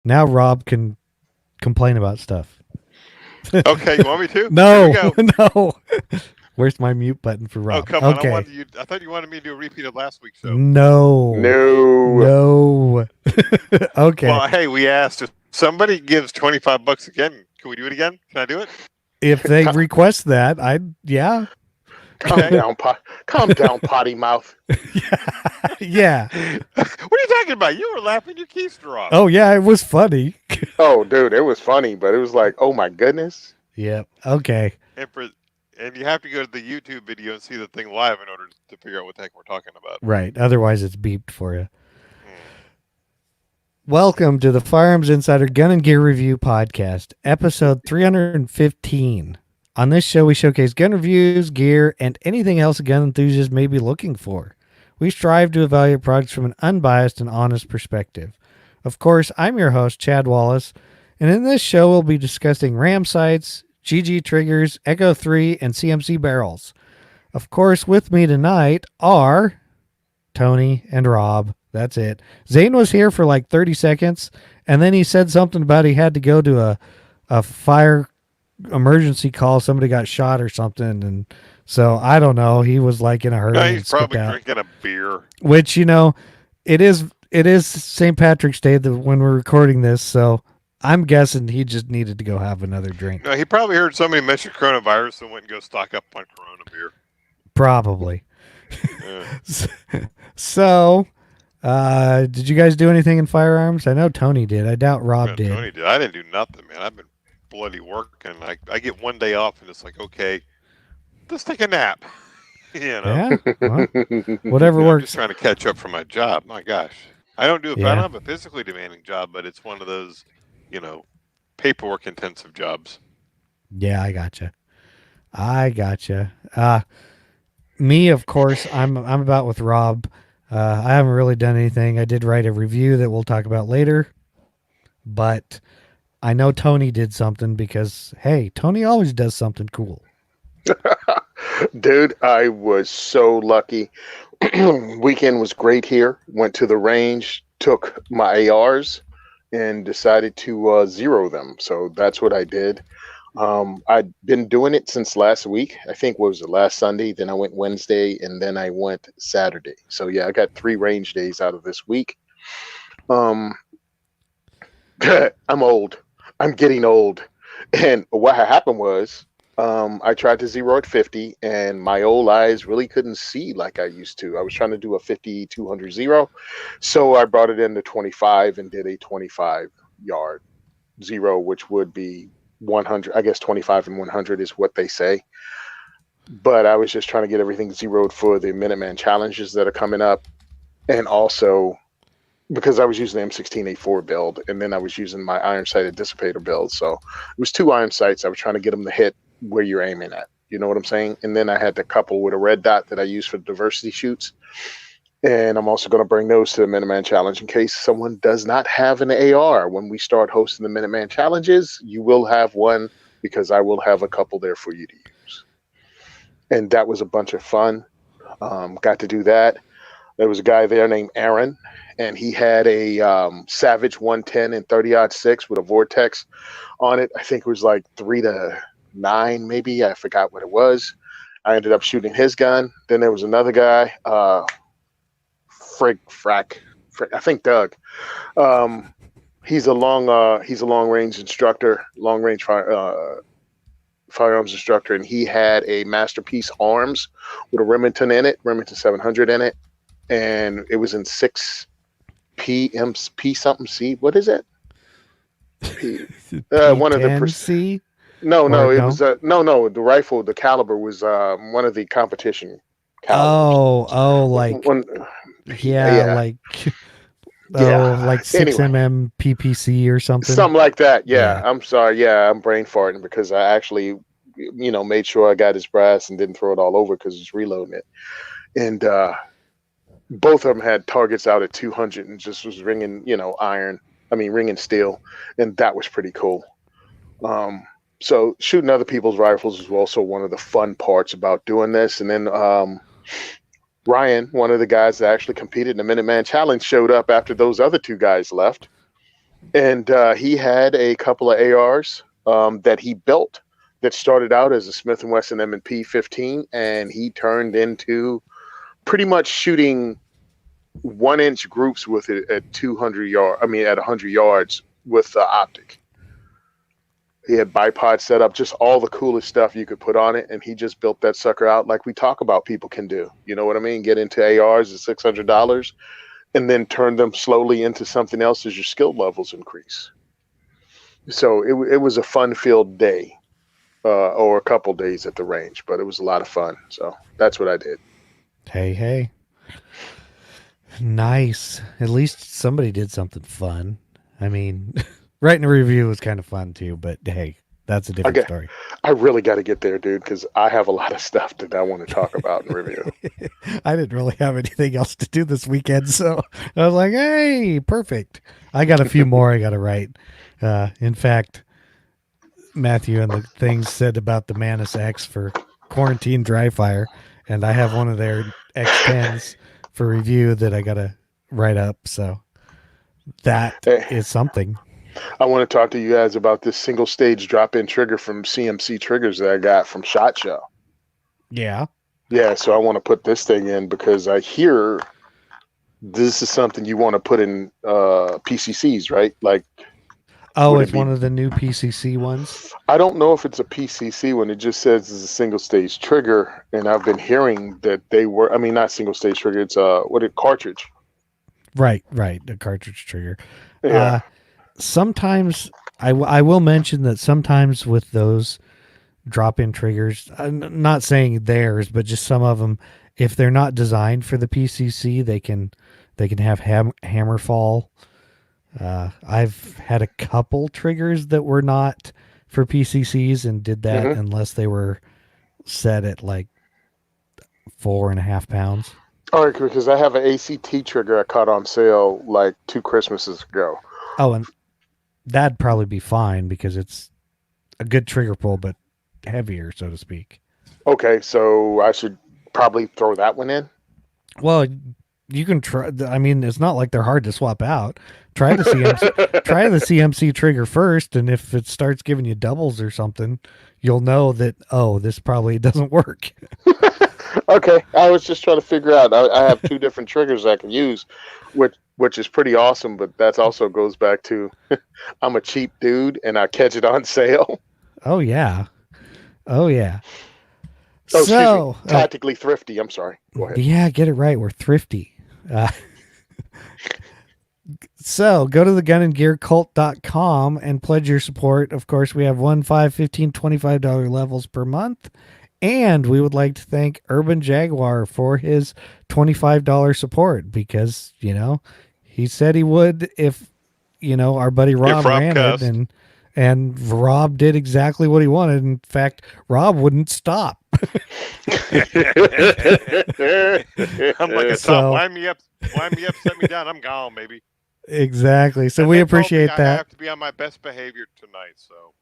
Now Rob can complain about stuff. Okay, you want me to? Here we No, go. no. Where's my mute button for Oh, Rob? come on! Okay. I thought you wanted me to do a repeat of last week's show. No. No. No. Okay. Well, hey, we asked if somebody gives $25 again. Can we do it again? Can I do it? If they Cal- request that, yeah. Calm Okay. down, calm down, potty mouth. Yeah. What are you talking about? You were laughing your keister off. Oh, yeah, it was funny. Oh, dude, it was funny, but it was like, oh my goodness. Yep. Okay. And for and you have to go to the YouTube video and see the thing live in order to figure out what the heck we're talking about. Right. Otherwise, it's beeped for you. Hmm. Welcome to the Firearms Insider Gun and Gear Review Podcast, episode 315. On this show, we showcase gun reviews, gear, and anything else a gun enthusiast may be looking for. We strive to evaluate products from an unbiased and honest perspective. Of course, I'm your host, Chad Wallace, and in this show, we'll be discussing RAM sights, GG triggers, Echo 3, and CMC barrels. Of course, with me tonight are Tony and Rob. That's it. Zane was here for like 30 seconds, and then he said something about he had to go to a fire emergency call. Somebody got shot or something, and so I don't know. He was like in a hurry No, and he's skipped probably out. drinking a beer. Which, it is St. Patrick's Day when we're recording this, so I'm guessing he just needed to go have another drink. No, he probably heard somebody mention coronavirus and went and go stock up on Corona beer. Probably. Yeah. So, did you guys do anything in firearms? I know Tony did. I doubt Rob Yeah, did. Tony did. I didn't do nothing, man. I've been bloody working. I get one day off and it's like, okay, let's take a nap. Yeah, well, whatever I'm works. just trying to catch up from my job. My gosh, I don't do it. Yeah. I don't have a physically demanding job, but it's one of those, paperwork intensive jobs. Yeah, I gotcha. Me, of course, I'm about with Rob. I haven't really done anything. I did write a review that we'll talk about later, but I know Tony did something because, hey, Tony always does something cool. Dude, I was so lucky. Weekend was great here. Went to the range, took my ARs, and decided to zero them. So that's what I did. I'd been doing it since last week. I think what was it, last Sunday? Then I went Wednesday, and then I went Saturday. So yeah, I got 3 range days out of this week. I'm old. I'm getting old. And what happened was I tried to zero at 50, and my old eyes really couldn't see like I used to. I was trying to do a 50-200 zero. So I brought it into 25 and did a 25 yard zero, which would be 100. I guess 25 and 100 is what they say. But I was just trying to get everything zeroed for the Minuteman challenges that are coming up. And also because I was using the M16A4 build, and then I was using my iron sighted dissipator build. So it was 2 iron sights. I was trying to get them to hit where you're aiming at. You know what I'm saying? And then I had to couple with a red dot that I use for diversity shoots. And I'm also going to bring those to the Minuteman Challenge in case someone does not have an AR. When we start hosting the Minuteman Challenges, you will have one because I will have a couple there for you to use. And that was a bunch of fun. Got to do that. There was a guy there named Aaron, and he had a Savage 110 and 30-06 with a Vortex on it. I think it was like 3 to 9, maybe. I forgot what it was. I ended up shooting his gun. Then there was another guy, I think Doug. He's a long range instructor, firearms instructor, and he had a Masterpiece Arms with a Remington 700 in it, and it was in 6P something C. What is it? One of the C. No, it was no. The rifle, the caliber was one of the competition calibers. Like one, like yeah. like 6mm PPC or something. Something like that. Yeah. I'm sorry. Yeah, I'm brain farting because I actually, made sure I got his brass and didn't throw it all over because he's reloading it. And both of them had targets out at 200 and just was ringing, ringing steel, and that was pretty cool. So shooting other people's rifles is also one of the fun parts about doing this. And then Ryan, one of the guys that actually competed in the Minuteman Challenge, showed up after those other 2 guys left. And he had a couple of ARs that he built that started out as a Smith & Wesson M&P 15, and he turned into pretty much shooting 1-inch groups with it at 100 yards with the optic. He had bipod set up, just all the coolest stuff you could put on it, and he just built that sucker out like we talk about people can do. You know what I mean? Get into ARs at $600 and then turn them slowly into something else as your skill levels increase. So it was a fun-filled day, or a couple days at the range, but it was a lot of fun. So that's what I did. Hey. Nice. At least somebody did something fun. I mean, writing a review was kind of fun too, but hey, that's a different story. I really got to get there, dude, because I have a lot of stuff that I want to talk about and review. I didn't really have anything else to do this weekend, so I was like, hey, perfect. I got a few more I got to write. In fact, Matthew and the things said about the Manus X for quarantine dry fire, and I have one of their X10s for review that I got to write up, so that is something. I want to talk to you guys about this single stage drop-in trigger from CMC Triggers that I got from SHOT Show. Yeah. Yeah, so I want to put this thing in because I hear this is something you want to put in PCCs, right? Like, it's one of the new PCC ones? I don't know if it's a PCC one. It just says it's a single stage trigger, and I've been hearing that they were, not single stage trigger, it's cartridge. Right, a cartridge trigger. Yeah. Sometimes I will mention that sometimes with those drop-in triggers, I'm not saying theirs, but just some of them, if they're not designed for the PCC, they can have hammer fall. I've had a couple triggers that were not for PCCs and did that unless they were set at like 4.5 pounds. All right, because I have an ACT trigger I caught on sale like 2 Christmases ago. Oh, and that'd probably be fine because it's a good trigger pull, but heavier, so to speak. Okay, so I should probably throw that one in? Well, you can try. I mean, it's not like they're hard to swap out. Try the CMC, try the CMC trigger first, and if it starts giving you doubles or something, you'll know that, this probably doesn't work. Okay, I was just trying to figure out. I have 2 different triggers I can use, which is pretty awesome, but that also goes back to I'm a cheap dude and I catch it on sale. Oh, yeah. So, tactically thrifty. I'm sorry. Go ahead. Yeah, get it right. We're thrifty. So go to thegunandgearcult.com and pledge your support. Of course, we have $1, $5, $15, $25 levels per month. And we would like to thank Urban Jaguar for his $25 support because, he said he would if, our buddy Rob ran it, and Rob did exactly what he wanted. In fact, Rob wouldn't stop. I'm like, wind me up, set me down. I'm gone, baby. Exactly. So we appreciate that. I have to be on my best behavior tonight. So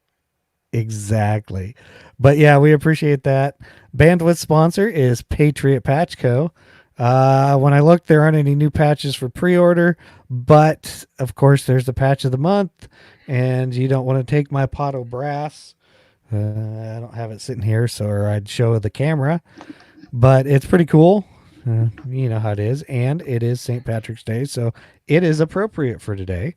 exactly. But yeah, we appreciate that. Bandwidth sponsor is Patriot Patch Co. When I looked, there aren't any new patches for pre-order, but of course there's the patch of the month, and you don't want to take my Pato Brass. I don't have it sitting here, or I'd show the camera, but it's pretty cool. You know how it is, and it is St. Patrick's Day, so it is appropriate for today.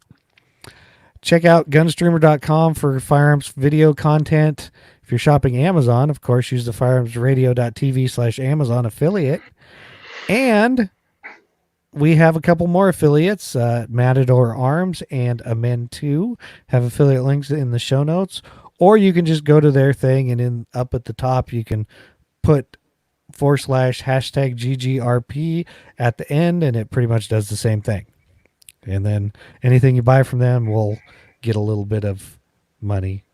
Check out gunstreamer.com for firearms video content. If you're shopping Amazon, of course, use the firearmsradio.tv/Amazon affiliate. And we have a couple more affiliates. Matador Arms and Amend 2 have affiliate links in the show notes. Or you can just go to their thing, and up at the top, you can put / #GGRP at the end, and it pretty much does the same thing. And then anything you buy from them will get a little bit of money.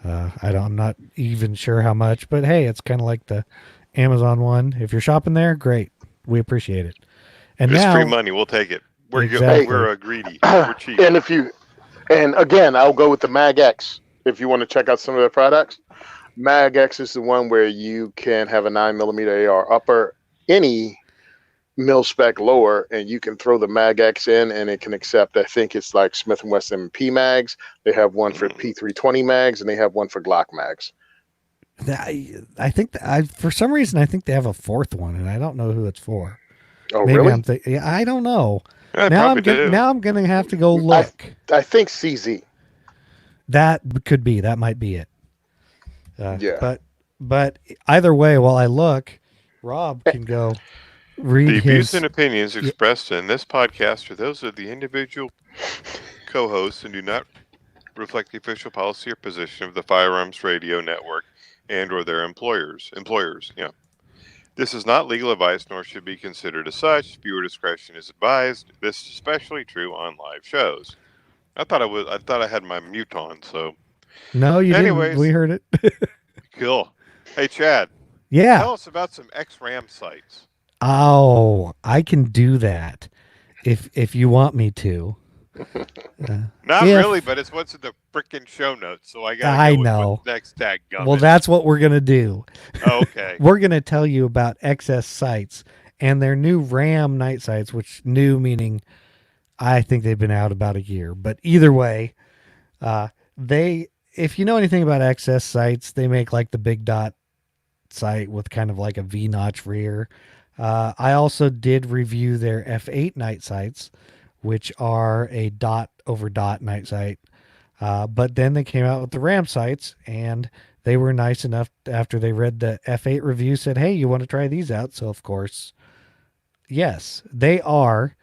I'm not even sure how much, but hey, it's kind of like the Amazon one. If you're shopping there, great. We appreciate it. And it's now, free money. We'll take it. We're exactly. We're greedy. We're cheap. And again, I'll go with the MagX. If you want to check out some of their products, MagX is the one where you can have a 9mm AR upper any mil spec lower, and you can throw the Mag X in, and it can accept. I think it's like Smith and Wesson P mags. They have one for P320 mags, and they have one for Glock mags. I think for some reason I think they have a fourth one, and I don't know who it's for. Oh, Maybe really? I'm thinking. Yeah, I don't know. Yeah, Now do. I'm gonna have to go I, look. I think CZ. That could be. That might be it. Yeah. But either way, while I look, Rob can go read The views his. and opinions expressed in this podcast are those of the individual co-hosts and do not reflect the official policy or position of the Firearms Radio Network and or their employers. Yeah. This is not legal advice nor should be considered as such. Viewer discretion is advised. This is especially true on live shows. I thought I had my mute on, so No, you anyways, didn't. We heard it. cool. Hey Chad, Yeah. tell us about some XRAM sites. Oh, I can do that if you want me to. Not if- really, but it's what's in the frickin' show notes, so I gotta I go with know. what's next tag gummit. Well, that's what we're gonna do. Okay. We're gonna tell you about XS sites and their new RAM night sites, which new meaning I think they've been out about a year. But either way, if you know anything about XS sites, they make like the big dot sight with kind of like a V notch rear. I also did review their F8 night sights, which are a dot over dot night sight. But then they came out with the RAM sights, and they were nice enough after they read the F8 review, said, hey, you want to try these out? So, of course, yes, they are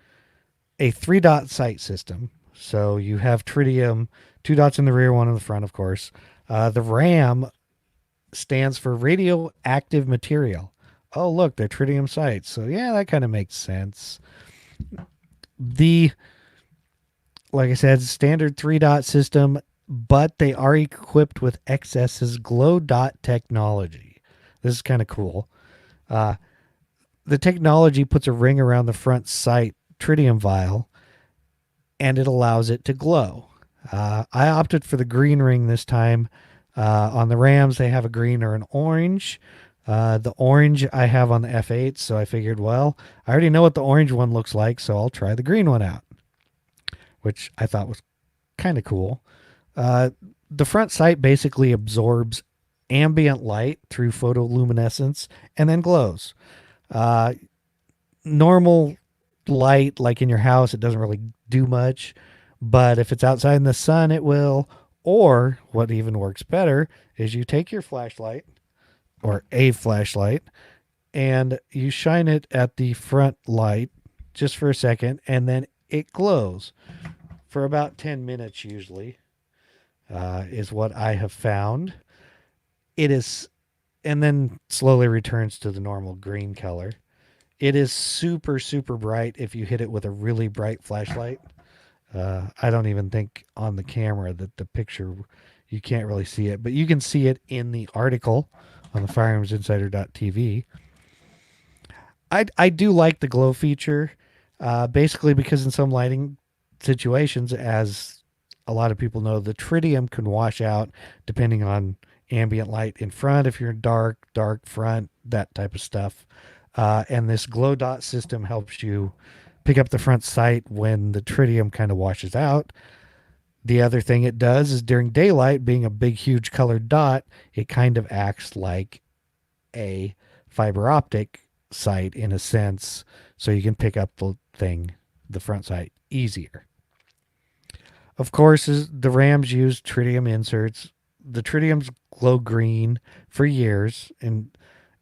a 3-dot sight system. So you have tritium, 2 dots in the rear, 1 in the front, of course. The RAM stands for radioactive material. Oh, look, they're tritium sights. So, yeah, that kind of makes sense. Like I said, standard 3-dot system, but they are equipped with XS's glow dot technology. This is kind of cool. The technology puts a ring around the front sight tritium vial, and it allows it to glow. I opted for the green ring this time. On the Rams, they have a green or an orange. The orange I have on the F8, so I figured, well, I already know what the orange one looks like, so I'll try the green one out, which I thought was kind of cool. The front sight basically absorbs ambient light through photoluminescence and then glows. Normal light, like in your house, it doesn't really do much, but if it's outside in the sun, it will. Or what even works better is you take your flashlight or a flashlight and you shine it at the front light just for a second, and then it glows for about 10 minutes usually, is what I have found. It is, and then slowly returns to the normal green color. It is super, super bright if you hit it with a really bright flashlight. I don't even think on the camera that the picture, you can't really see it, but you can see it in the article on the firearmsinsider.tv. I do like the glow feature, basically because in some lighting situations, as a lot of people know, the tritium can wash out depending on ambient light in front, if you're dark front, that type of stuff. And this glow dot system helps you pick up the front sight when the tritium kind of washes out. The other thing it does is during daylight, being a big, huge colored dot, it kind of acts like a fiber optic sight in a sense, so you can pick up the front sight easier. Of course, the Rams use tritium inserts. The tritiums glow green for years, and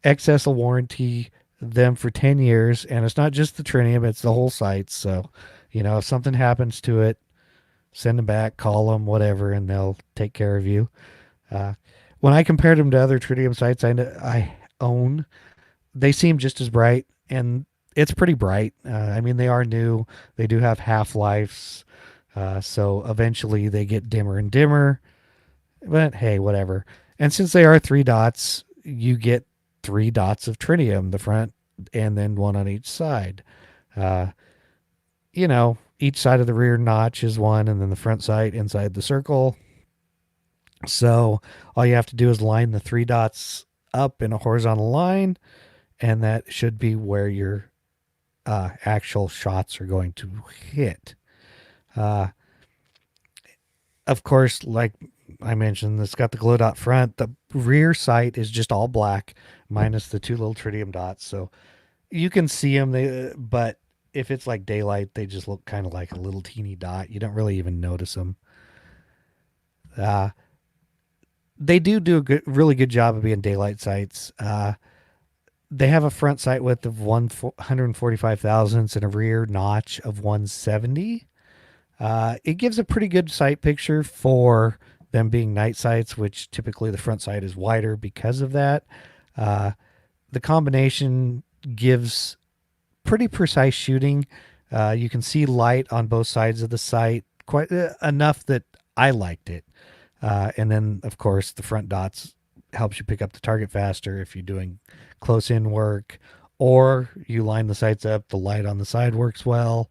XS will warranty them for 10 years, and it's not just the tritium, it's the whole sight. So, if something happens to it, send them back, call them, whatever, and they'll take care of you. When I compared them to other tritium sights I own, they seem just as bright, and it's pretty bright. They are new. They do have half-lives, so eventually they get dimmer and dimmer, but hey, whatever. And since they are 3 dots, you get 3 dots of tritium, the front, and then 1 on each side. Each side of the rear notch is 1, and then the front sight inside the circle. So all you have to do is line the 3 dots up in a horizontal line, and that should be where your actual shots are going to hit. Uh, of course, like I mentioned, it's got the glow dot front. The rear sight is just all black, minus the two little tritium dots. So you can see them, but if it's like daylight, they just look kind of like a little teeny dot. You don't really even notice them. They do a really good job of being daylight sights. They have a front sight width of 145 thousandths and a rear notch of 170. It gives a pretty good sight picture for them being night sights, which typically the front sight is wider because of that. The combination gives pretty precise shooting. You can see light on both sides of the sight, quite enough that I liked it. And then, of course, the front dots helps you pick up the target faster if you're doing close-in work, or you line the sights up, the light on the side works well.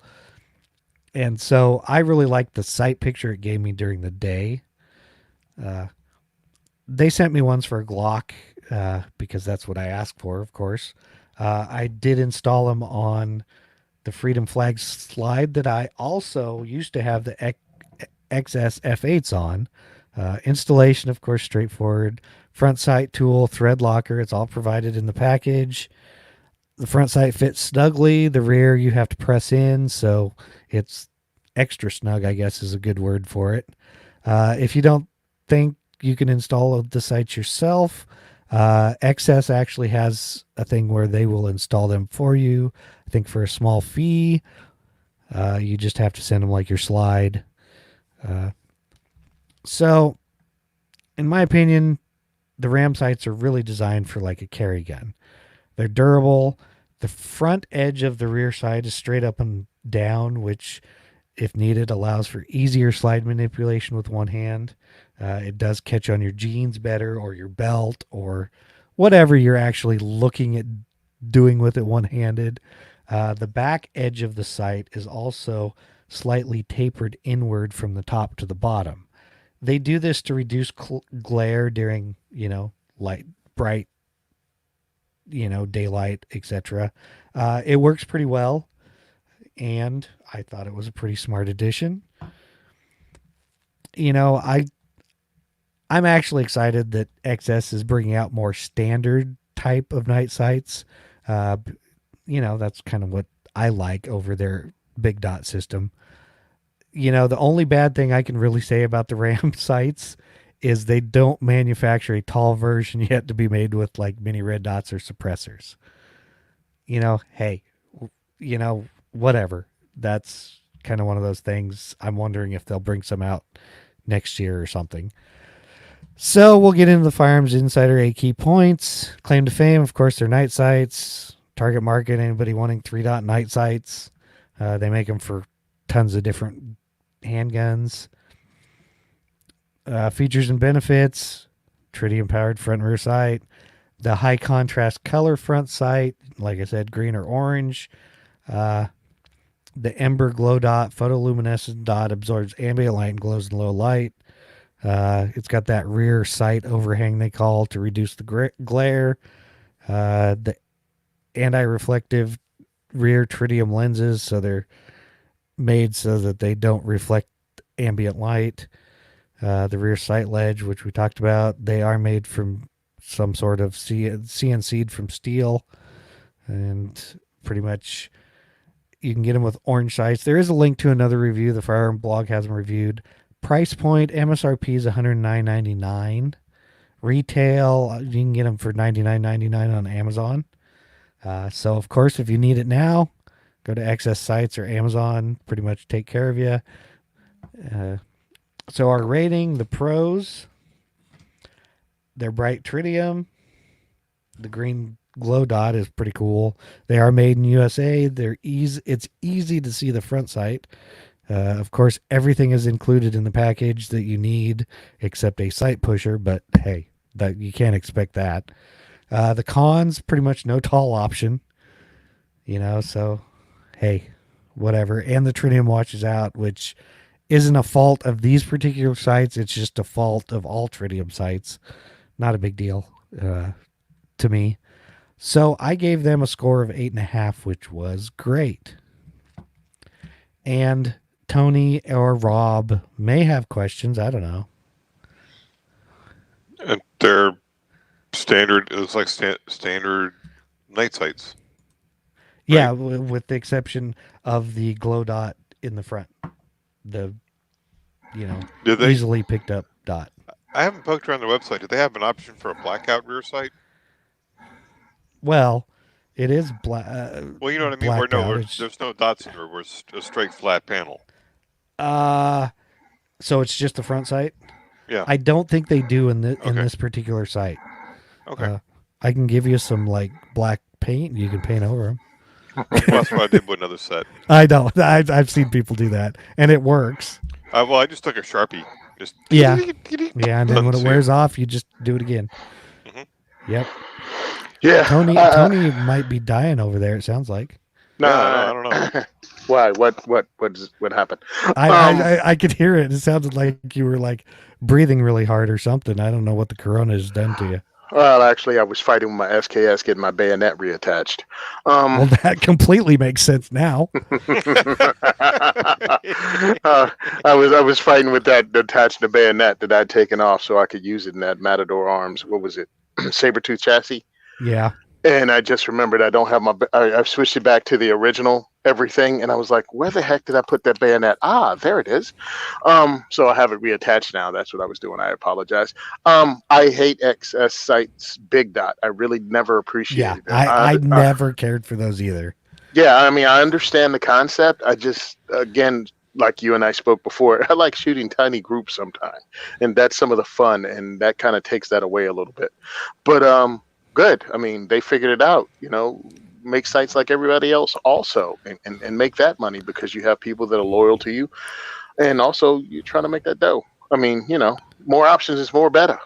And so I really liked the sight picture it gave me during the day. They sent me ones for a Glock because that's what I asked for, of course. I did install them on the Freedom Flag slide that I also used to have the XS F8s on. Installation, of course, straightforward. Front sight tool, thread locker, it's all provided in the package. The front sight fits snugly. The rear you have to press in, so it's extra snug, I guess is a good word for it. If you don't think you can install the sights yourself, XS actually has a thing where they will install them for you, I think for a small fee. You just have to send them like your slide. So, in my opinion, the Ram sights are really designed for like a carry gun. They're durable. The front edge of the rear sight is straight up and down, which, if needed, allows for easier slide manipulation with one hand. It does catch on your jeans better, or your belt, or whatever you're actually looking at doing with it one-handed. The back edge of the sight is also slightly tapered inward from the top to the bottom. They do this to reduce glare during, bright, daylight, etc. It works pretty well, and I thought it was a pretty smart addition. I'm actually excited that XS is bringing out more standard type of night sights. That's kind of what I like over their big dot system. The only bad thing I can really say about the Ram sights is they don't manufacture a tall version yet to be made with like mini red dots or suppressors. Hey, whatever. That's kind of one of those things. I'm wondering if they'll bring some out next year or something. So we'll get into the Firearms Insider 8 key points. Claim to fame, of course, they're night sights. Target market, anybody wanting 3-dot night sights. They make them for tons of different handguns. Features and benefits: tritium powered front and rear sight, the high contrast color front sight, like I said, green or orange. The ember glow dot, photoluminescent dot, absorbs ambient light and glows in low light. It's got that rear sight overhang they call to reduce the glare. The anti-reflective rear tritium lenses, so they're made so that they don't reflect ambient light. The rear sight ledge, which we talked about, they are made from some sort of CNC'd from steel, and pretty much you can get them with orange sights. There is a link to another review. The Firearm blog has them reviewed. Price point, MSRP is $109.99. Retail, you can get them for $99.99 on Amazon. So, of course, if you need it now, go to XS Sights or Amazon. Pretty much take care of you. So our rating, the pros, they're bright tritium. The green glow dot is pretty cool. They are made in USA. It's easy to see the front sight. Of course, everything is included in the package that you need except a sight pusher, but hey, that you can't expect that. The cons, pretty much no tall option. So hey, whatever. And the tritium washes out, which isn't a fault of these particular sites. It's just a fault of all tritium sites. Not a big deal to me. So I gave them a score of 8.5, which was great. And Tony or Rob may have questions. I don't know. And they're standard. It looks like standard night sights. Yeah, with the exception of the glow dot in the front. The, Did they? easily picked up dot. I haven't poked around the website. Do they have an option for a blackout rear sight? Well, it is Well, you know what I mean. blacked out. There's no dots in there. We're a straight flat panel. So it's just the front sight? Yeah. I don't think they do in this particular site. Okay. I can give you some like black paint. You can paint over them. Well, that's what I did with another set. I know. I've seen people do that, and it works. Well, I just took a Sharpie. Yeah, and then when it wears off, you just do it again. Mm-hmm. Yep. Yeah. Tony might be dying over there. It sounds like. No, I don't know. Why? What happened? I could hear it. It sounded like you were like breathing really hard or something. I don't know what the corona has done to you. Well, actually, I was fighting with my SKS getting my bayonet reattached. Well, that completely makes sense now. I was fighting with that attaching the bayonet that I'd taken off so I could use it in that Matador Arms. What was it? Sabertooth chassis. Yeah. And I just remembered I don't have I've switched it back to the original everything, and I was like, where the heck did I put that bayonet? There it is. So I have it reattached now. That's what I was doing. I apologize. I hate XS sights big dot. I really never appreciated it. I never cared for those either. Yeah, I mean, I understand the concept. I just, again, like you and I spoke before, I like shooting tiny groups sometimes, and that's some of the fun, and that kind of takes that away a little bit. But good. I mean, they figured it out. Make sites like everybody else also, and make that money because you have people that are loyal to you, and also you're trying to make that dough. I mean, more options is more better.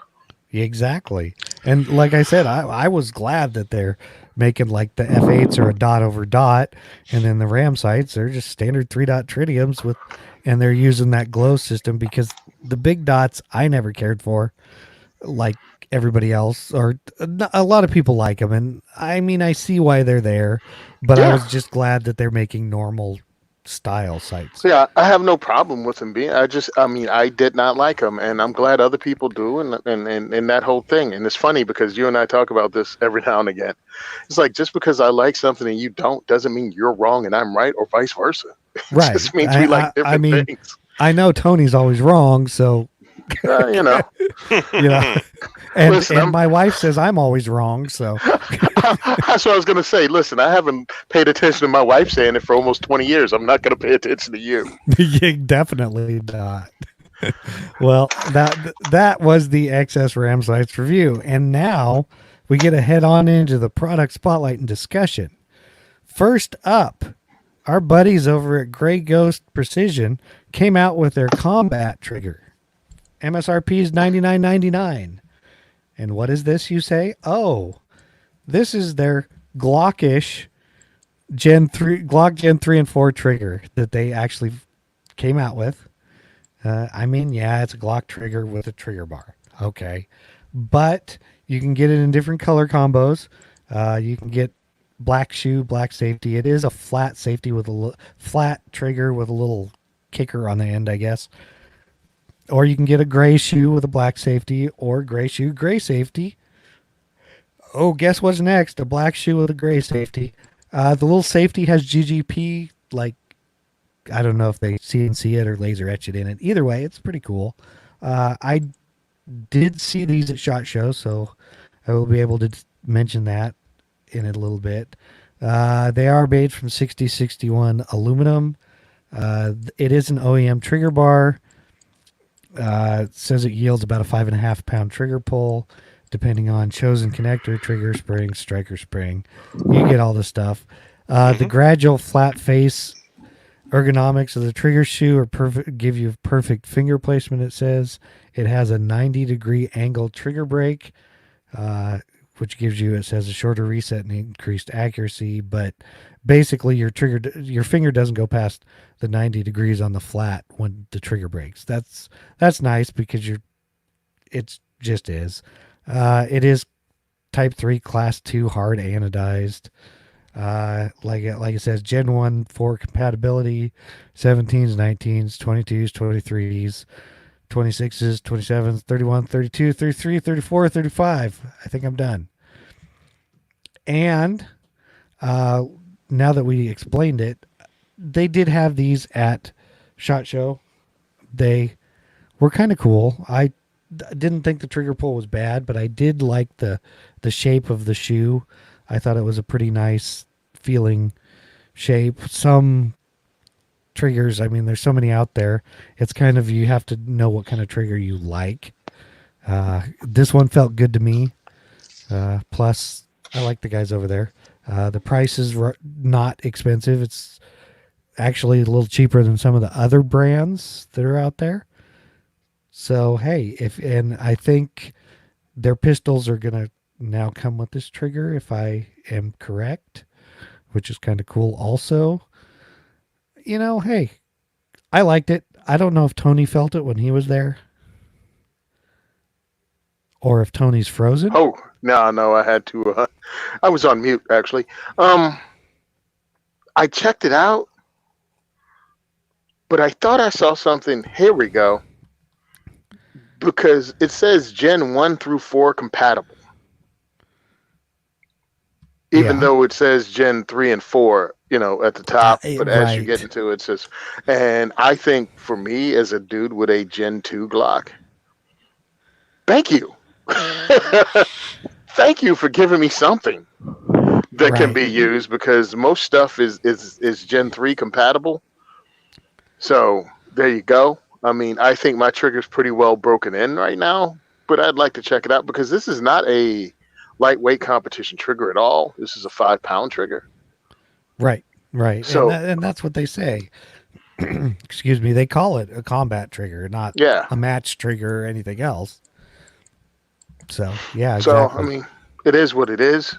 Exactly. And like I said, I was glad that they're making like the F8s are a dot over dot, and then the RAM sites they're just standard 3-dot tritiums and they're using that glow system because the big dots I never cared for, like everybody else, or a lot of people like them, and I mean I see why they're there, but I was just glad that they're making normal style sites. Yeah, I have no problem with them being. I did not like them, and I'm glad other people do, and that whole thing. And it's funny because you and I talk about this every now and again. It's like just because I like something and you don't doesn't mean you're wrong and I'm right, or vice versa. Right. It just means we like different things. I know Tony's always wrong, so you know. And, Listen, and my wife says I'm always wrong, so that's what I was going to say. Listen, I haven't paid attention to my wife saying it for almost 20 years. I'm not going to pay attention to you. Definitely not. Well, that was the XS RAM sites review, and now we get to head on into the product spotlight and discussion. First up, our buddies over at Gray Ghost Precision came out with their combat trigger. MSRP is $99.99. And what is this, you say? Oh, this is their Glockish Glock Gen 3 and 4 trigger that they actually came out with. It's a Glock trigger with a trigger bar. Okay. But you can get it in different color combos. You can get black shoe, black safety. It is a flat safety with a flat trigger with a little kicker on the end, I guess. Or you can get a gray shoe with a black safety, or gray shoe, gray safety. Oh, guess what's next? A black shoe with a gray safety. The little safety has GGP, like, I don't know if they CNC it or laser etch it in it. Either way, it's pretty cool. I did see these at SHOT Show, so I will be able to mention that in a little bit. They are made from 6061 aluminum. It is an OEM trigger bar. It says it yields about a 5.5 pound trigger pull, depending on chosen connector, trigger spring, striker spring. You get all the stuff. The gradual flat face ergonomics of the trigger shoe are perfect, give you perfect finger placement. It says it has a 90-degree angle trigger break, which gives you, it says, a shorter reset and increased accuracy. But basically, your finger doesn't go past the 90 degrees on the flat when the trigger breaks. That's nice because it just is. It is Type 3 Class 2 hard anodized. Like it says, Gen 1 4 compatibility, 17s, 19s, 22s, 23s, 26s, 27s, 31, 32, 33, 34, 35. I think I'm done. And now that we explained it, they did have these at SHOT Show. They were kind of cool. I didn't think the trigger pull was bad, but I did like the shape of the shoe. I thought it was a pretty nice feeling shape. Some triggers, I mean, there's so many out there. It's kind of, you have to know what kind of trigger you like. This one felt good to me. Plus, I like the guys over there. The price is not expensive. It's actually a little cheaper than some of the other brands that are out there. So, hey, and I think their pistols are going to now come with this trigger, if I am correct, which is kind of cool also. You know, hey, I liked it. I don't know if Tony felt it when he was there, or if Tony's frozen. Oh, no, I had to. I was on mute, actually. I checked it out, but I thought I saw something. Here we go. Because it says Gen 1 through 4 compatible. Even though it says Gen 3 and 4, at the top. But as you get into it, it says, and I think for me as a dude with a Gen 2 Glock, thank you. Thank you for giving me something that can be used, because most stuff is Gen 3 compatible. So there you go. I mean, I think my trigger's pretty well broken in right now, but I'd like to check it out, because this is not a lightweight competition trigger at all. This is a 5-pound trigger. Right. So, and that's what they say. Excuse me. They call it a combat trigger, not a match trigger or anything else. So, yeah, exactly. So, I mean, it is what it is.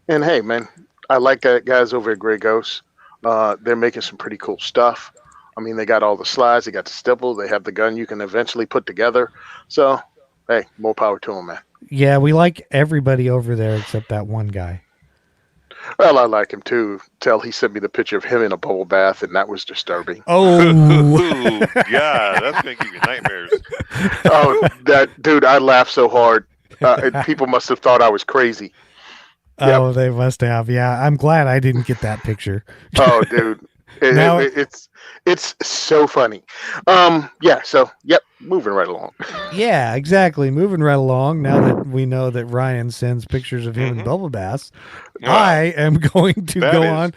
And hey, man, I like that guys over at Grey Ghost. They're making some pretty cool stuff. I mean, they got all the slides, they got the stipple, they have the gun you can eventually put together. So, hey, more power to them, man. Yeah, we like everybody over there except that one guy. Well, I like him too. He sent me the picture of him in a bubble bath, and that was disturbing. Oh, yeah, that's gonna give you nightmares. Oh, that dude! I laughed so hard. People must have thought I was crazy. Oh, yep. They must have. Yeah, I'm glad I didn't get that picture. Oh, dude. It's so funny. Yeah, so yep, moving right along. Yeah, exactly. Moving right along. Now that we know that Ryan sends pictures of him in bubble baths, I am going to go on.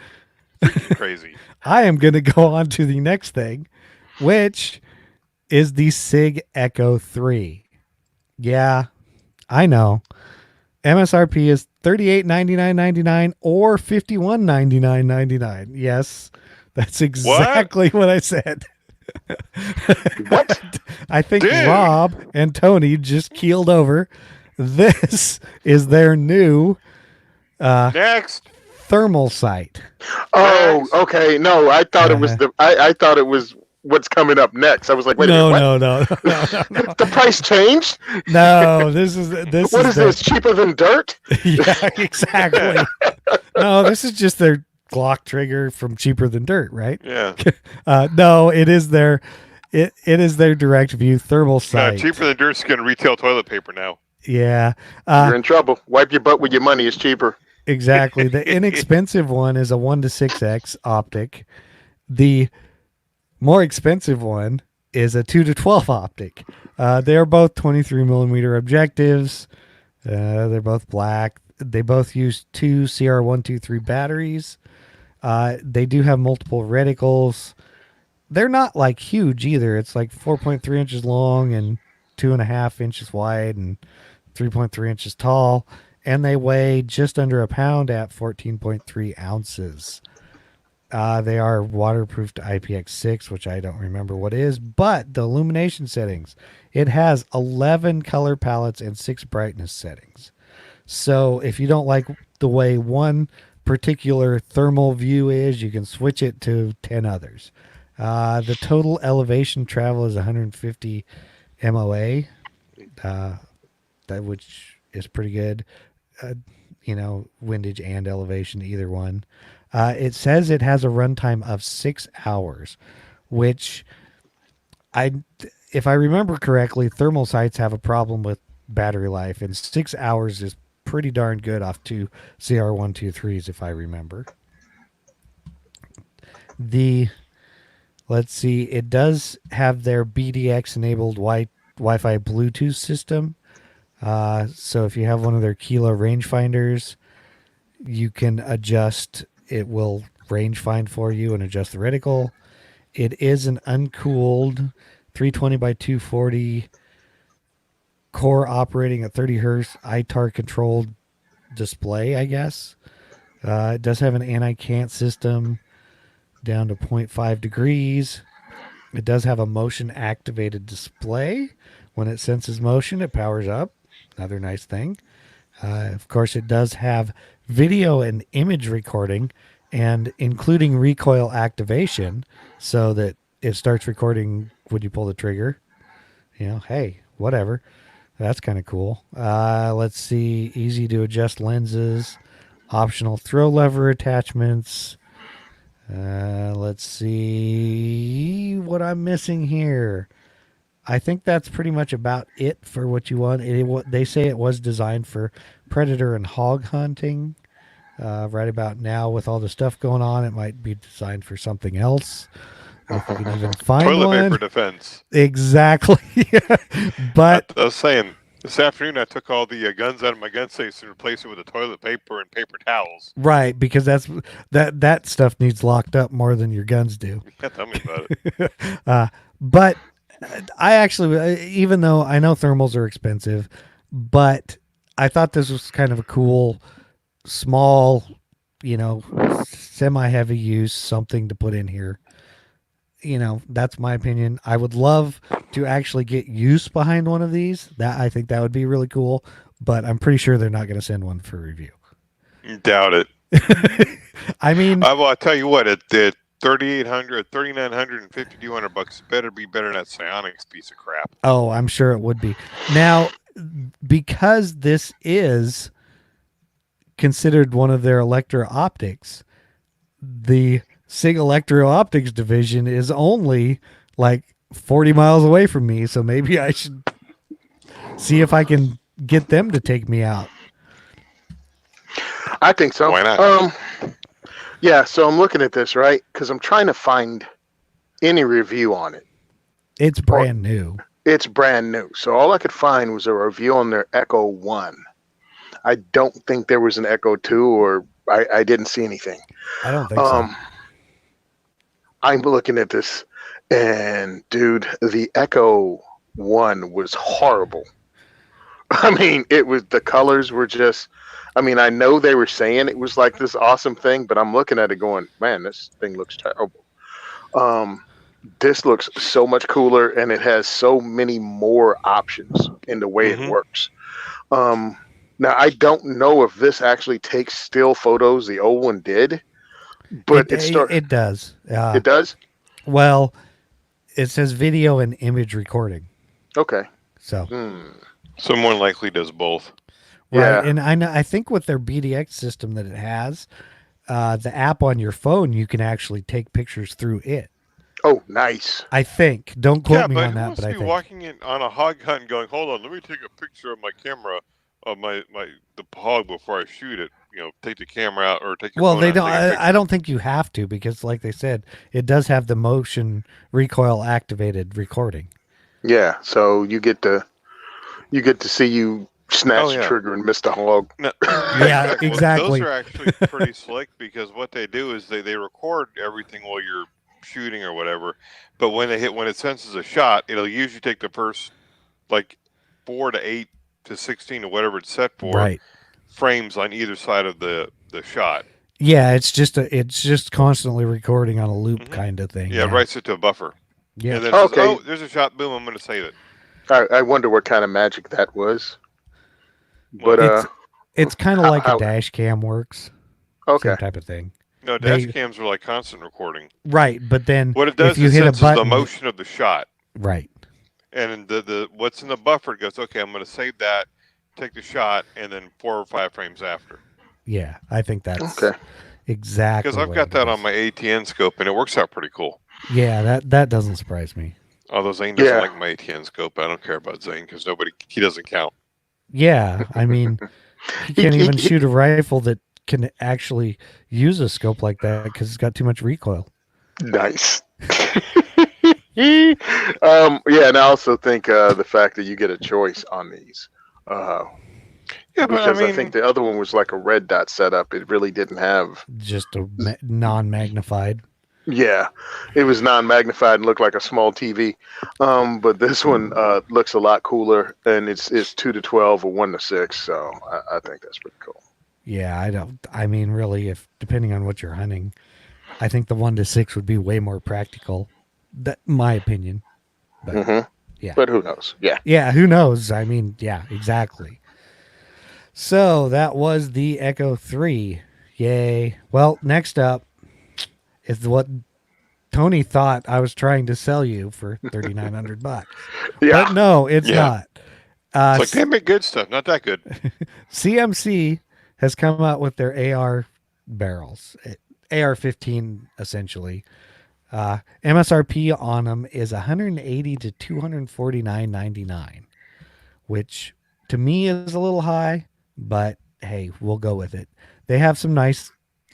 Crazy. I am going to go on to the next thing, which is the SIG Echo 3. Yeah, I know. MSRP is $38.99.99 or $51.99.99. Yes, that's exactly what I said. What? I think Rob and Tony just keeled over. This is their new next thermal sight. Oh, okay. No, I thought it was I thought it was what's coming up next. I was like, wait a minute, no. The price changed? No, this What is this? Cheaper than dirt? Yeah, exactly. No, this is just their Glock trigger from Cheaper Than Dirt, right? Yeah. No, it is their direct view thermal sight. Cheaper Than Dirt's going to retail toilet paper now. Yeah. You're in trouble. Wipe your butt with your money. It's cheaper. Exactly. The inexpensive one is a 1-6X optic. The more expensive one is a 2-12 optic. They're both 23 millimeter objectives. They're both black. They both use 2 CR123 batteries. They do have multiple reticles. They're not like huge either. It's like 4.3 inches long and 2.5 inches wide and 3.3 inches tall. And they weigh just under a pound at 14.3 ounces. They are waterproof to IPX6, which I don't remember what is, but the illumination settings, it has 11 color palettes and 6 brightness settings. So if you don't like the way one particular thermal view is, you can switch it to 10 others. The total elevation travel is 150 MOA, which is pretty good. windage and elevation, either one. It says it has a runtime of 6 hours, which I, if I remember correctly, thermal sights have a problem with battery life, and 6 hours is pretty darn good off two CR123s, if I remember. Let's see, it does have their BDX enabled Wi-Fi Bluetooth system. So if you have one of their Kilo rangefinders, you can adjust. It will range find for you and adjust the reticle. It is an uncooled 320 by 240 core operating at 30 hertz ITAR controlled display, I guess. It does have an anti-cant system down to 0.5 degrees. It does have a motion activated display. When it senses motion, it powers up. Another nice thing. Of course, it does have video and image recording, and including recoil activation, so that it starts recording when you pull the trigger. Hey, whatever. That's kind of cool. Let's see. Easy to adjust lenses. Optional throw lever attachments. Let's see what I'm missing here. I think that's pretty much about it for what you want. They say it was designed for predator and hog hunting. Right about now, with all the stuff going on, it might be designed for something else. If you can even find Toilet one. paper defense. Exactly. But I was saying, this afternoon I took all the guns out of my gun safe and replaced it with the toilet paper and paper towels. right, because that stuff needs locked up more than your guns do. Yeah, tell me about it. But I actually, even though I know thermals are expensive, but I thought this was kind of a cool, small, semi-heavy use, something to put in here. That's my opinion. I would love to actually get use behind one of these. I think that would be really cool, but I'm pretty sure they're not going to send one for review. Doubt it. I mean, well, I'll tell you what, at $3,800, $3,900, and $5,200, it better be better than that Psionics piece of crap. Oh, I'm sure it would be. Now, because this is considered one of their electro-optics, the SIG electro-optics division is only like 40 miles away from me, so maybe I should see if I can get them to take me out. I think so. Why not? Yeah, so I'm looking at this, right? Because I'm trying to find any review on it. It's brand new. It's brand new. So all I could find was a review on their Echo 1. I don't think there was an Echo 2, or I didn't see anything. I don't think so. I'm looking at this, and dude, the Echo 1 was horrible. I mean, the colors were just, I know they were saying it was like this awesome thing, but I'm looking at it going, man, this thing looks terrible. This looks so much cooler, and it has so many more options in the way it works. Now, I don't know if this actually takes still photos. The old one did, but it does. It does? Well, it says video and image recording. Okay. So Someone likely does both. Right. Yeah. And I think with their BDX system that it has, the app on your phone, you can actually take pictures through it. Oh, nice. I think. Don't quote me on that, but I think. Who must be walking in on a hog hunt and going, hold on, let me take a picture of my camera of the hog before I shoot it. Take the camera out or take your phone they out don't. and take a picture. I don't think you have to, because, like they said, it does have the motion recoil activated recording. Yeah, so you get to see you snatch the trigger and miss the hog. No, yeah, exactly. Those are actually pretty slick, because what they do is they record everything while you're shooting or whatever, but when it senses a shot, it'll usually take the first 4 to 8 to 16 or whatever it's set for frames on either side of the shot. Yeah, it's just constantly recording on a loop kind of thing. Yeah, it writes it to a buffer. Yeah. And then it says, there's a shot. Boom, I'm going to save it. I wonder what kind of magic that was. But it's kind of like a dash cam works. Okay. Same type of thing. No, dash cams are like constant recording. Right, but then what it does if you is hit senses a button, the motion of the shot. Right. And the what's in the buffer goes, okay, I'm going to save that, take the shot, and then 4 or 5 frames after. Yeah, I think that's Okay. exactly Because I've what got it that is. on my ATN scope, and it works out pretty cool. Yeah, that doesn't surprise me. Although Zane doesn't Yeah. like my ATN scope, I don't care about Zane because he doesn't count. Yeah, I mean, he He, can't he, even he, shoot a rifle that can actually use a scope like that because it's got too much recoil. nice. Yeah, and I also think the fact that you get a choice on these, uh, Yeah, but I because I think mean, the other one was like a red dot setup. It really didn't have. Just a non-magnified. Yeah, it was non-magnified and looked like a small TV. But this one looks a lot cooler, and it's 2 to 12 or 1 to 6. So I think that's pretty cool. Yeah, I don't. I mean, really, if depending on what you're hunting, I think the 1 to 6 would be way more practical. That my opinion. But Hmm. yeah, But who knows? Yeah. yeah. Who knows? I mean, yeah, exactly. So that was the Echo 3. Yay. Well, next up is what Tony thought I was trying to sell you for $3,900. Yeah. But no, it's Yeah. not. it's like they make good stuff, not that good. CMC has come out with their AR barrels, AR-15 essentially. MSRP on them is $180 to $249.99, which to me is a little high, but hey, we'll go with it. They have some nice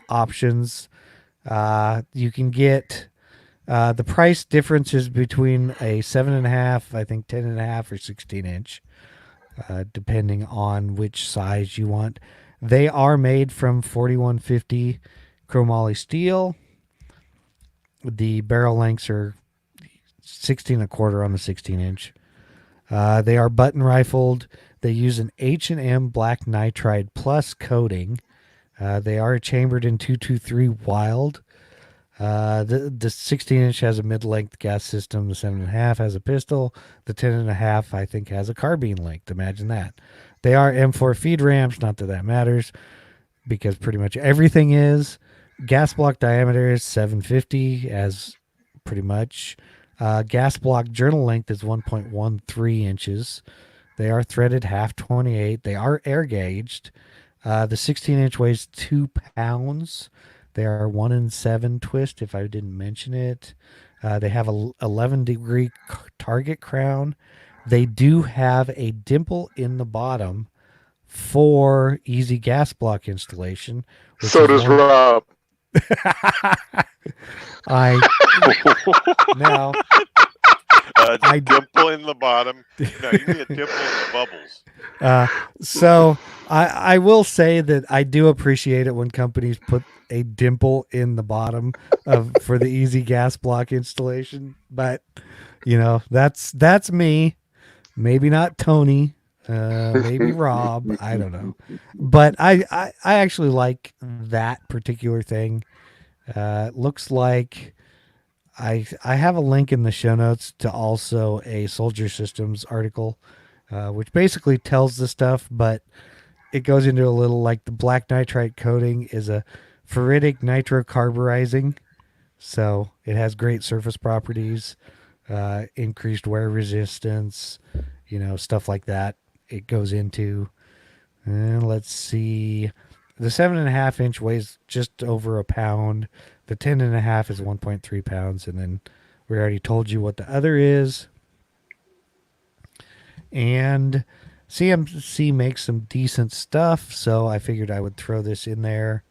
options. You can get the price differences between a 7.5, I think 10.5 or 16-inch, depending on which size you want. They are made from 4150 chromoly steel. The barrel lengths are 16.25 on the 16-inch. They are button rifled. They use an H&M black nitride plus coating. They are chambered in 223 wild. The 16-inch has a mid-length gas system. The 7.5 has a pistol. The 10.5, I think, has a carbine length. Imagine that. They are M4 feed ramps. Not that that matters, because pretty much everything is. Gas block diameter is 750, as pretty much. Gas block journal length is 1.13 inches. They are threaded half 28. They are air gauged. The 16-inch weighs 2 pounds. They are 1 in 7 twist, if I didn't mention it. They have a 11-degree target crown. They do have a dimple in the bottom for easy gas block installation, which So is does one. Rob. I now I- Dimple in the bottom. No, you need a dimple in the bubbles. so I will say that I do appreciate it when companies put a dimple in the bottom of for the easy gas block installation. But that's me. Maybe not Tony. Maybe Rob. I don't know. But I actually like that particular thing. Looks like I have a link in the show notes to also a Soldier Systems article, which basically tells the stuff, but it goes into a little like the black nitrite coating is a ferritic nitrocarburizing, so it has great surface properties, increased wear resistance, stuff like that. It goes into, and let's see, the 7.5-inch weighs just over a pound. The 10.5 is 1.3 pounds, and then we already told you what the other is. And CMC makes some decent stuff, so I figured I would throw this in there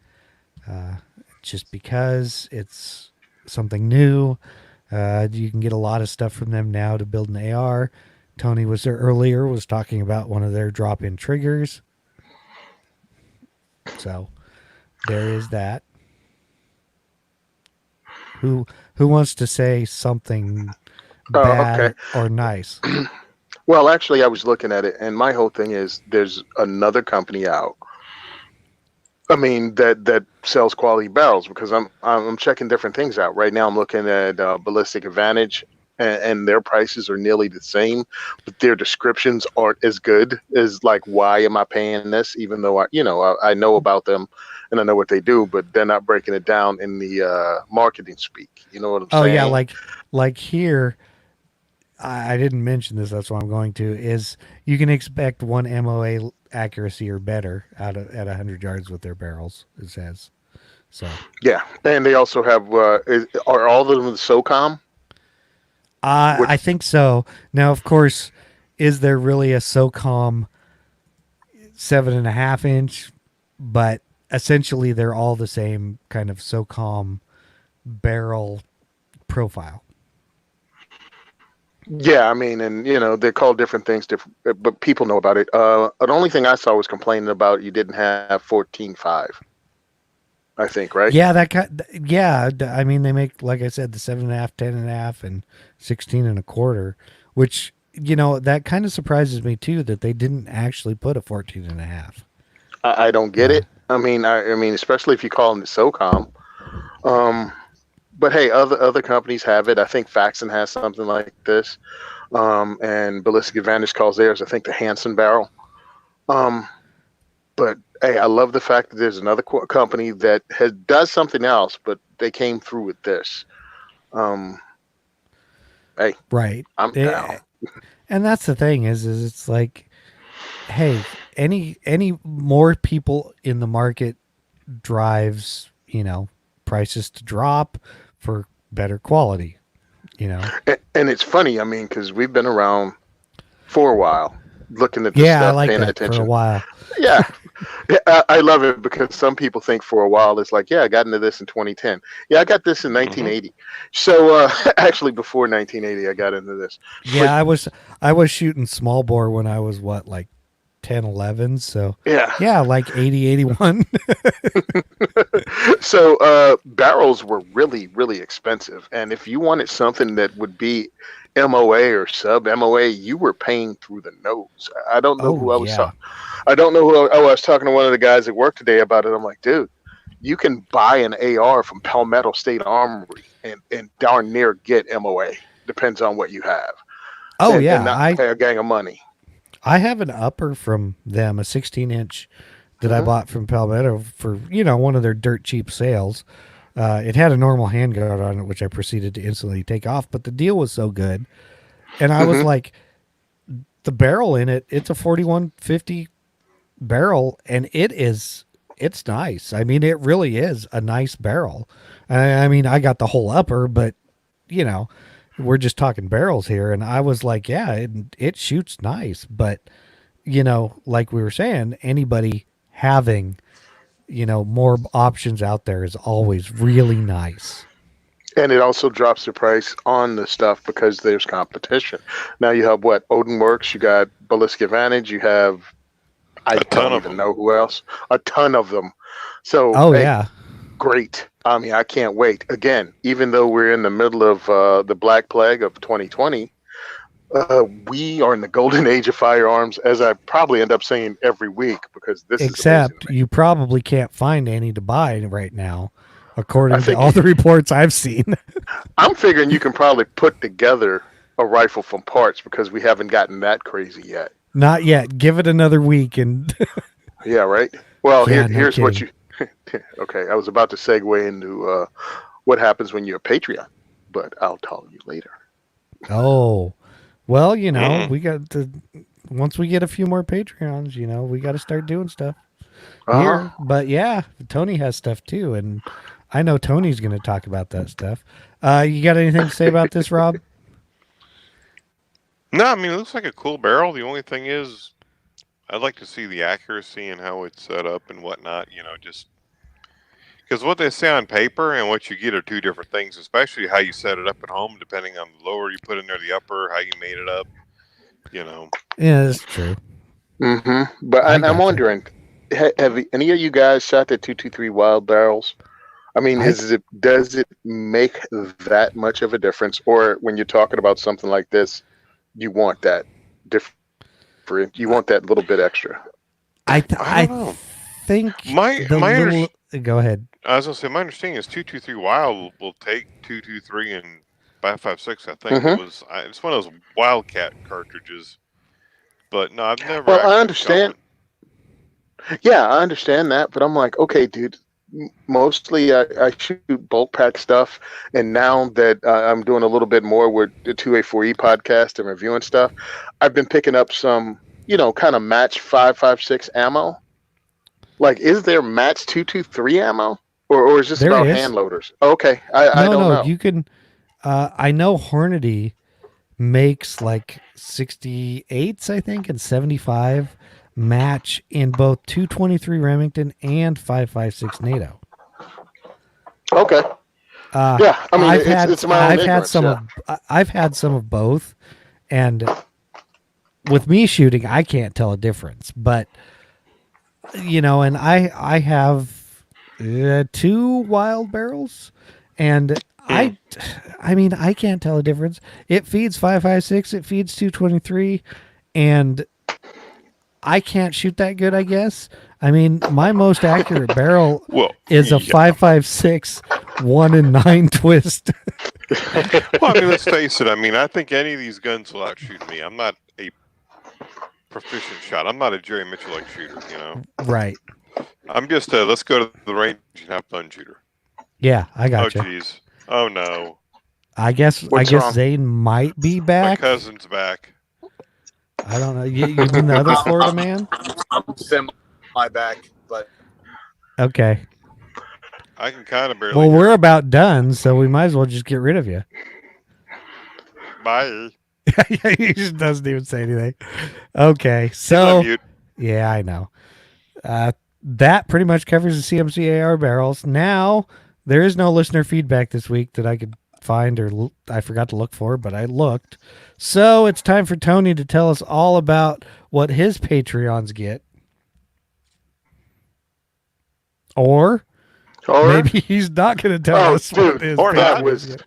just because it's something new. You can get a lot of stuff from them now to build an AR. Tony was there earlier, was talking about one of their drop-in triggers. So there is that. Who wants to say something bad Okay. or nice? Well, actually, I was looking at it, and my whole thing is there's another company out. I mean that sells quality barrels because I'm checking different things out right now. I'm looking at Ballistic Advantage, and their prices are nearly the same, but their descriptions aren't as good as like why am I paying this? Even though I know about them and I know what they do, but they're not breaking it down in the marketing speak. You know what I'm Oh yeah, saying? like here, I didn't mention this. That's what I'm going to is you can expect one accuracy or better at 100 yards with their barrels. It says so. Yeah, and they also have. Are all of them the SOCOM? I think so. Now, of course, is there really a SOCOM 7.5 inch? But essentially, they're all the same kind of SOCOM barrel profile. Yeah, I mean, and they're called different things, different, but people know about it. The only thing I saw was complaining about you didn't have 14.5. I think, right? Yeah, I mean, they make, like I said, the 7.5, 10.5, and 16.25, which that kind of surprises me too that they didn't actually put a 14.5. I don't get it. I mean, especially if you call them the SOCOM. But hey, other companies have it. I think Faxon has something like this, and Ballistic Advantage calls theirs, I think, the Hanson barrel. But hey, I love the fact that there's another company that does something else, but they came through with this. Hey, Right. I'm down. And that's the thing is it's like, hey, any more people in the market drives prices to drop for better quality. And it's funny. I mean, because we've been around for a while, looking at this Yeah, I stuff, like paying that attention for a while. Yeah. Yeah, I love it because some people think for a while it's like, yeah, I got into this in 2010. Yeah, I got this in 1980. So actually, before 1980, I got into this. Yeah, I was shooting small bore when I was like 10, 11. So Yeah. like 80, 81. So barrels were really, really expensive, and if you wanted something that would be MOA or sub MOA, you were paying through the nose. I don't know Oh who I was yeah. talking. I don't know who. I was talking to one of the guys at work today about it. I'm like, dude, you can buy an AR from Palmetto State Armory and darn near get MOA. Depends on what you have. Oh And yeah. not pay a gang of money. I have an upper from them, a 16-inch that I Mhm. bought from Palmetto for one of their dirt cheap sales. It had a normal handguard on it, which I proceeded to instantly take off. But the deal was so good, and I was Mhm. like, the barrel in it, it's a 4150 barrel, and it's nice. I mean, it really is a nice barrel. I mean, I got the whole upper, but you know, we're just talking barrels here, and I was like, yeah, it shoots nice, but like we were saying, anybody having more options out there is always really nice. And it also drops the price on the stuff because there's competition. Now you have what? Odin Works, you got Ballistic Advantage, you have I A ton don't of even them. know who else. A ton of them. So Oh hey, yeah. great. I mean, I can't wait. Again, even though we're in the middle of the Black Plague of 2020, we are in the golden age of firearms, as I probably end up saying every week because this is amazing Except to me. you probably can't find any to buy right now, I according to think all the reports I've seen. I'm figuring you can probably put together a rifle from parts because we haven't gotten that crazy yet. Not yet. Give it another week and Yeah, right. Well, yeah, no here's what kidding. you. Okay, I was about to segue into what happens when you're a Patreon, but I'll tell you later. Oh. Well, Mm-mm. we got to once we get a few more Patreons, we got to start doing stuff Uh here. huh. But yeah, Tony has stuff too, and I know Tony's going to talk about that stuff. You got anything to say about this, Rob? No, I mean, it looks like a cool barrel. The only thing is, I'd like to see the accuracy and how it's set up and whatnot. Just because what they say on paper and what you get are two different things, especially how you set it up at home, depending on the lower you put in there, the upper, how you made it up. Yeah, that's true. Mm-hmm. But I I'm gotcha. wondering, have any of you guys shot the 223 wild barrels? I mean, I does it make that much of a difference, or when you're talking about something like this, you want that different? You want that little bit extra? I I don't know. think My the my under, little. Go ahead. I was gonna say my understanding is 223 Wild will take 223 and 556. I think Mm-hmm. it's one of those Wildcat cartridges. But no, I've never Well, I actually shot understand. one. Yeah, I understand that, but I'm like, okay, dude. Mostly, I shoot bulk pack stuff, and now that I'm doing a little bit more with the 2A4E podcast and reviewing stuff, I've been picking up some. kind of match 5.56 ammo? Like, is there match 223 ammo, or is this There about is. hand loaders? Okay, I No, don't no, know. you can. I know Hornady makes like 68s, I think, and 75 match in both 223 Remington and 5.56 NATO. Okay, yeah. I mean, it's my own I've had ignorance. some Yeah. I've had some of both, and with me shooting, I can't tell a difference. But and I have 2 wild barrels, and I mean, I can't tell a difference. It feeds 5.56, it feeds 223, and I can't shoot that good, I guess. I mean, my most accurate barrel Well, is a yeah. 5.56 1-9 twist. Well, I mean, let's face it. I mean, I think any of these guns will outshoot me. I'm not a proficient shot. I'm not a Jerry Mitchell-like shooter, Right. I'm just a let's go to the range and have fun shooter. Yeah, I got Oh, you. geez. Oh, no. I guess What's wrong? Zane might be My back. cousin's back. I don't know. You mean the other Florida man? I'm semi back, but Okay. I can kind of barely Well, hear we're him. about done, so we might as well just get rid of you. Bye. He just doesn't even say anything. Okay, He's so on mute. yeah, I know. That pretty much covers the CMCAR barrels. Now there is no listener feedback this week that I could find, or I forgot to look for, but I looked. So it's time for Tony to tell us all about what his Patreons get. Or maybe he's not going to tell us what his or not. Patreons get.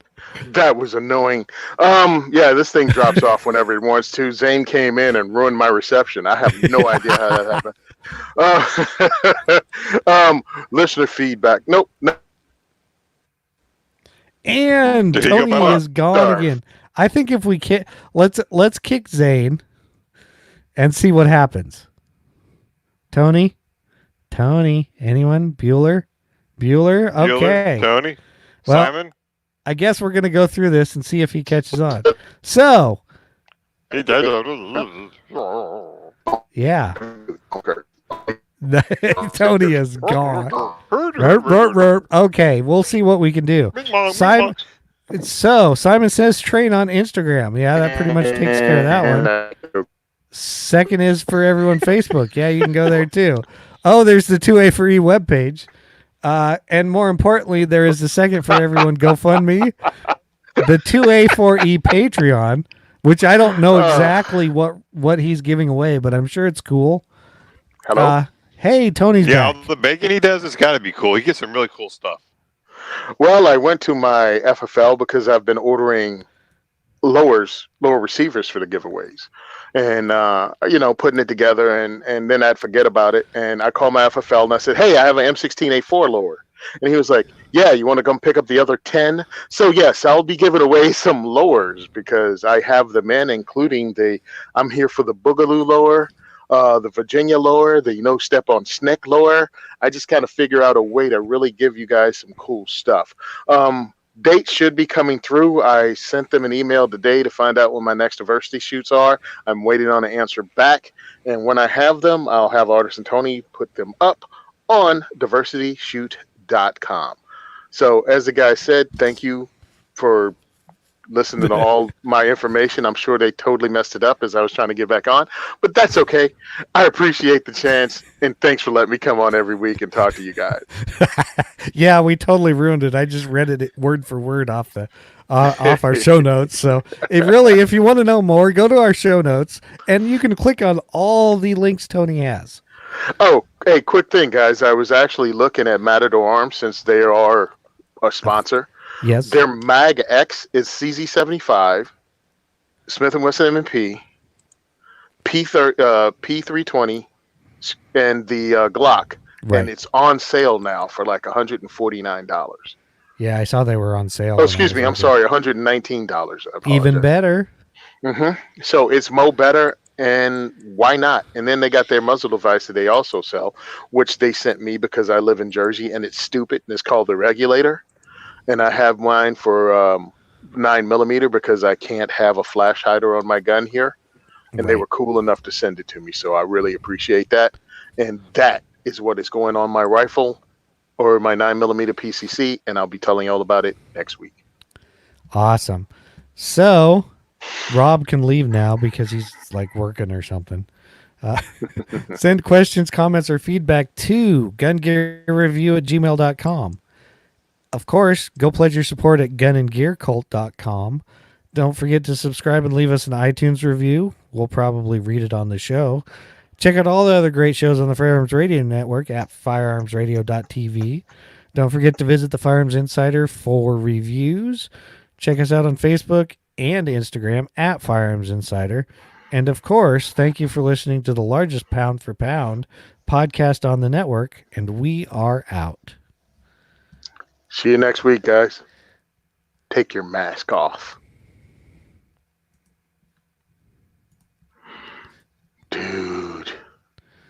That was annoying. Yeah, this thing drops off whenever it wants to. Zane came in and ruined my reception. I have no idea how that happened. Listener feedback. Nope. No. And Did he go Tony bye-bye? is gone again. I think if we kick, let's kick Zane and see what happens. Tony, anyone? Bueller. Okay. Tony? Well, Simon? I guess we're gonna go through this and see if he catches on. So, He did. yeah, Okay. Tony is gone. Okay, we'll see what we can do. Simon. Simon says train on Instagram. Yeah, that pretty much takes care of that one. Second is for everyone Facebook. Yeah, you can go there too. Oh, there's the 2A for E webpage. And more importantly, there is the second for everyone GoFundMe, the 2A for E Patreon, which I don't know exactly what he's giving away, but I'm sure it's cool. Hello. Hey, Tony's Yeah, back. the bacon he does has got to be cool. He gets some really cool stuff. Well, I went to my FFL because I've been ordering lower receivers for the giveaways, and putting it together, and then I'd forget about it, and I called my FFL and I said, hey, I have an M16A4 lower, and he was like, yeah, you want to come pick up the other 10? So yes, I'll be giving away some lowers because I have them in, including I'm here for the Boogaloo lower, the Virginia lower, the No Step on Snick lower. I just kind of figure out a way to really give you guys some cool stuff. Dates should be coming through. I sent them an email today to find out when my next diversity shoots are. I'm waiting on an answer back. And when I have them, I'll have Artisan Tony put them up on diversityshoot.com. So as the guy said, thank you for listening to all my information. I'm sure they totally messed it up as I was trying to get back on, but that's okay. I appreciate the chance, and thanks for letting me come on every week and talk to you guys. Yeah, we totally ruined it. I just read it word for word off our show notes. So if you want to know more, go to our show notes, and you can click on all the links Tony has. Oh, hey, quick thing, guys. I was actually looking at Matador Arms since they are a sponsor. Yes. Their Mag X is CZ75, Smith & Wesson M&P, P320, and the Glock. Right. And it's on sale now for like $149. Yeah, I saw they were on sale. Oh, excuse me. I'm sorry, $119. Even better. Mm-hmm. So it's Mo better, and why not? And then they got their muzzle device that they also sell, which they sent me because I live in Jersey, and it's stupid, and it's called the Regulator. And I have mine for 9mm because I can't have a flash hider on my gun here. and they Right. were cool enough to send it to me. So I really appreciate that. And that is what is going on my rifle or my 9mm PCC, and I'll be telling you all about it next week. Awesome. So Rob can leave now because he's like working or something. Send questions, comments, or feedback to gungearreview@gmail.com. Of course, go pledge your support at gunandgearcult.com. Don't forget to subscribe and leave us an iTunes review. We'll probably read it on the show. Check out all the other great shows on the Firearms Radio Network at firearmsradio.tv. Don't forget to visit the Firearms Insider for reviews. Check us out on Facebook and Instagram at Firearms Insider. And of course, thank you for listening to the largest pound for pound podcast on the network. And we are out. See you next week, guys. Take your mask off. Dude.